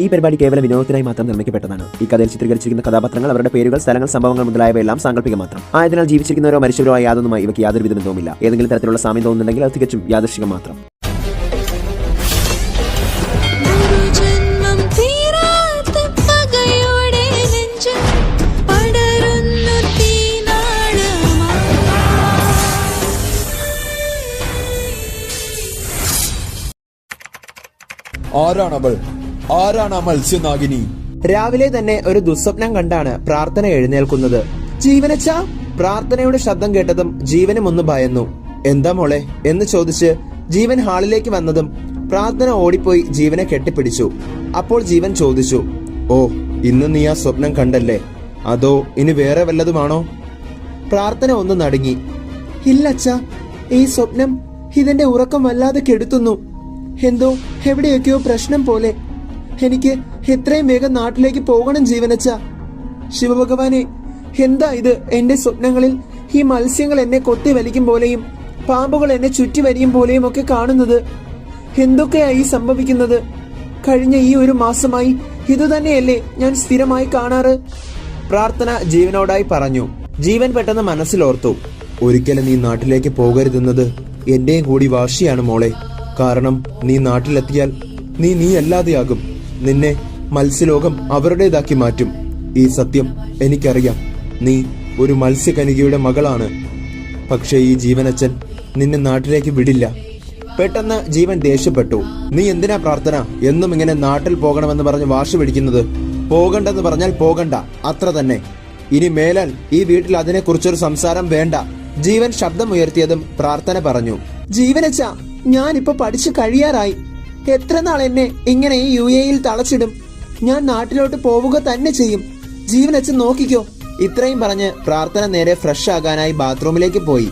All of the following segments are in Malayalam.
ഈ പരിപാടി കേവല വിനോദത്തിനായി മാത്രം നിർമ്മിക്കപ്പെട്ടതാണ്. ഈ കഥയിൽ ചിത്രീകരിച്ചിരിക്കുന്ന കഥാപാത്രങ്ങൾ, അവരുടെ പേരുകൾ, സ്ഥലങ്ങൾ, സംഭവങ്ങൾ മുതലായവയെല്ലാം സാങ്കല്പിക മാത്രം ആയതിനാൽ ജീവിച്ചിരിക്കുന്നവരോ മരിച്ചവരോ യാതൊന്നുമായി ഇവയ്ക്ക് യാതൊരു ബന്ധവുമില്ല. ഏതെങ്കിലും തരത്തിലുള്ള സാമ്യം തോന്നുന്നുണ്ടെങ്കിൽ അത് തികച്ചും യാദൃശ്ചികം മാത്രം. ആരാണ് മത്സ്യനാഗിനി? രാവിലെ തന്നെ ഒരു ദുസ്വപ്നം കണ്ടാണ് പ്രാർത്ഥന എഴുന്നേൽക്കുന്നത്. ജീവനച്ചാ, പ്രാർത്ഥനയുടെ ശബ്ദം കേട്ടതും ജീവനും ഒന്ന് ഭയന്നു. എന്താ മോളെ എന്ന് ചോദിച്ച് ജീവൻ ഹാളിലേക്ക് വന്നതും പ്രാർത്ഥന ഓടിപ്പോയി ജീവനെ കെട്ടിപ്പിടിച്ചു. അപ്പോൾ ജീവൻ ചോദിച്ചു, ഓ, ഇന്ന് നീ ആ സ്വപ്നം കണ്ടല്ലേ? അതോ ഇനി വേറെ വല്ലതുമാണോ? പ്രാർത്ഥന ഒന്ന് നടുങ്ങി. ഇല്ലച്ചാ, ഈ സ്വപ്നം ഇതെന്റെ ഉറക്കം വല്ലാതെ കെടുത്തുന്നു. എന്തോ എവിടെയൊക്കെയോ പ്രശ്നം പോലെ. എനിക്ക് എത്രയും വേഗം നാട്ടിലേക്ക് പോകണം ജീവനച്ച. ശിവഭഗവാനെ, എന്താ ഇത്? എന്റെ സ്വപ്നങ്ങളിൽ ഈ മത്സ്യങ്ങൾ എന്നെ കൊത്തി വലിക്കും പോലെയും പാമ്പുകൾ എന്നെ ചുറ്റി വരിയും പോലെയും ഒക്കെ കാണുന്നത്. എന്തൊക്കെയാ ഈ സംഭവിക്കുന്നത്? കഴിഞ്ഞ ഈ ഒരു മാസമായി ഇതുതന്നെയല്ലേ ഞാൻ സ്ഥിരമായി കാണാറ്? പ്രാർത്ഥന ജീവനോടായി പറഞ്ഞു. ജീവൻ പെട്ടെന്ന് മനസ്സിലോർത്തു, ഒരിക്കലും നീ നാട്ടിലേക്ക് പോകരുതെന്നത് എന്റെയും കൂടി വാശിയാണ് മോളെ. കാരണം നീ നാട്ടിലെത്തിയാൽ നീ അല്ലാതെയാകും. നിന്നെ മത്സ്യലോകം അവരുടേതാക്കി മാറ്റും. ഈ സത്യം എനിക്കറിയാം. നീ ഒരു മത്സ്യകനികയുടെ മകളാണ്. പക്ഷേ ഈ ജീവനച്ഛൻ നിന്നെ നാട്ടിലേക്ക് വിടില്ല. പെട്ടെന്ന് ജീവൻ ദേഷ്യപ്പെട്ടു. നീ എന്തിനാ പ്രാർത്ഥന എന്നും ഇങ്ങനെ നാട്ടിൽ പോകണമെന്ന് പറഞ്ഞ് വാശി പിടിക്കുന്നത്? പോകണ്ടെന്ന് പറഞ്ഞാൽ പോകണ്ട, അത്ര തന്നെ. ഇനി മേലാൽ ഈ വീട്ടിൽ അതിനെക്കുറിച്ചൊരു സംസാരം വേണ്ട. ജീവൻ ശബ്ദമുയർത്തിയതും പ്രാർത്ഥന പറഞ്ഞു, ജീവനച്ച, ഞാനിപ്പോ പഠിച്ചു കഴിയാറായി. എത്ര നാൾ എന്നെ ഇങ്ങനെ ഈ UAE തളച്ചിടും? ഞാൻ നാട്ടിലോട്ട് പോവുക തന്നെ ചെയ്യും. ജീവനച്ഛൻ നോക്കിക്കോ. ഇത്രയും പറഞ്ഞ് പ്രാർത്ഥന നേരെ ഫ്രഷ് ആകാനായി ബാത്റൂമിലേക്ക് പോയി.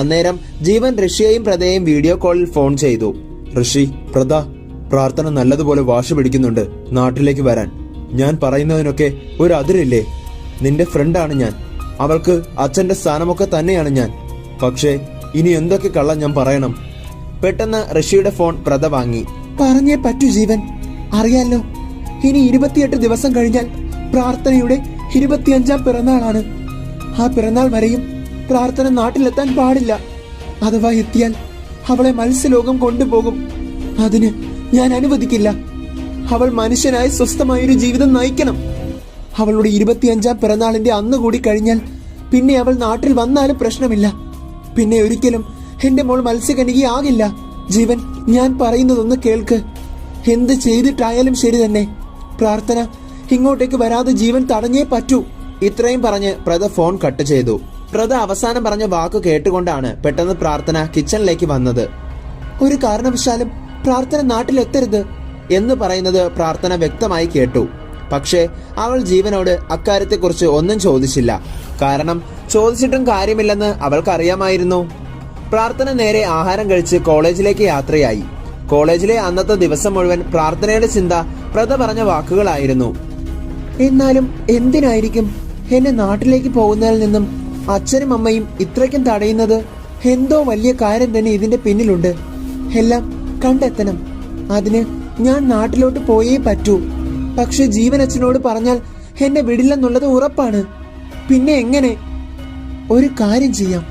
അന്നേരം ജീവൻ ഋഷിയെയും പ്രദയെയും വീഡിയോ കോളിൽ ഫോൺ ചെയ്തു. ഋഷി, പ്രദ, പ്രാർത്ഥന നല്ലതുപോലെ വാശി പിടിക്കുന്നുണ്ട് നാട്ടിലേക്ക് വരാൻ. ഞാൻ പറയുന്നതിനൊക്കെ ഒരു അതിരില്ലേ? നിന്റെ ഫ്രണ്ടാണ് ഞാൻ. അവൾക്ക് അച്ഛന്റെ സ്ഥാനമൊക്കെ തന്നെയാണ് ഞാൻ. പക്ഷേ ഇനി എന്തൊക്കെ കള്ളം ഞാൻ പറയണം? പെട്ടെന്ന് ഋഷിയുടെ ഫോൺ പ്രദ വാങ്ങി. പറഞ്ഞേ പറ്റൂ ജീവൻ. അറിയാലോ, ഇനി 28 ദിവസം കഴിഞ്ഞാൽ പ്രാർത്ഥനയുടെ 25ാം പിറന്നാളാണ്. ആ പിറന്നാൾ വരെയും പ്രാർത്ഥന നാട്ടിലെത്താൻ പാടില്ല. അഥവാ എത്തിയാൽ അവളെ മത്സ്യലോകം കൊണ്ടുപോകും. അതിന് ഞാൻ അനുവദിക്കില്ല. അവൾ മനുഷ്യനായി സ്വസ്ഥമായൊരു ജീവിതം നയിക്കണം. അവളുടെ 25ാം പിറന്നാളിന്റെ അന്ന് കൂടി കഴിഞ്ഞാൽ പിന്നെ അവൾ നാട്ടിൽ വന്നാലും പ്രശ്നമില്ല. പിന്നെ ഒരിക്കലും എന്റെ മോൾ മത്സ്യകനികയാകില്ല. ജീവൻ, ഞാൻ പറയുന്നതൊന്ന് കേൾക്ക്. എന്ത് ചെയ്തിട്ടായാലും ശരി തന്നെ, പ്രാർത്ഥന ഇങ്ങോട്ടേക്ക് വരാതെ ജീവൻ തടഞ്ഞേ പറ്റൂ. ഇത്രയും പറഞ്ഞ് പ്രദ ഫോൺ കട്ട് ചെയ്തു. പ്രദ അവസാനം പറഞ്ഞ വാക്ക് കേട്ടുകൊണ്ടാണ് പെട്ടെന്ന് പ്രാർത്ഥന കിച്ചണിലേക്ക് വന്നത്. ഒരു കാരണവശാലും പ്രാർത്ഥന നാട്ടിലെത്തരുത് എന്ന് പറയുന്നത് പ്രാർത്ഥന വ്യക്തമായി കേട്ടു. പക്ഷേ അവൾ ജീവനോട് അക്കാര്യത്തെക്കുറിച്ച് ഒന്നും ചോദിച്ചില്ല. കാരണം ചോദിച്ചിട്ടും കാര്യമില്ലെന്ന് അവൾക്കറിയാമായിരുന്നു. പ്രാർത്ഥന നേരെ ആഹാരം കഴിച്ച് കോളേജിലേക്ക് യാത്രയായി. കോളേജിലെ അന്നത്തെ ദിവസം മുഴുവൻ പ്രാർത്ഥനയുടെ ചിന്ത പ്രദ പറഞ്ഞ വാക്കുകളായിരുന്നു. എന്നാലും എന്തിനായിരിക്കും എന്നെ നാട്ടിലേക്ക് പോകുന്നതിൽ നിന്നും അച്ഛനും അമ്മയും ഇത്രയ്ക്കും തടയുന്നത്? എന്തോ വലിയ കാര്യം തന്നെ ഇതിന്റെ പിന്നിലുണ്ട്. എല്ലാം കണ്ടെത്തണം. അതിന് ഞാൻ നാട്ടിലോട്ട് പോയേ പറ്റൂ. പക്ഷെ ജീവനച്ഛനോട് പറഞ്ഞാൽ എന്നെ വിടില്ലെന്നുള്ളത് ഉറപ്പാണ്. പിന്നെ എങ്ങനെ? ഒരു കാര്യം ചെയ്യാം.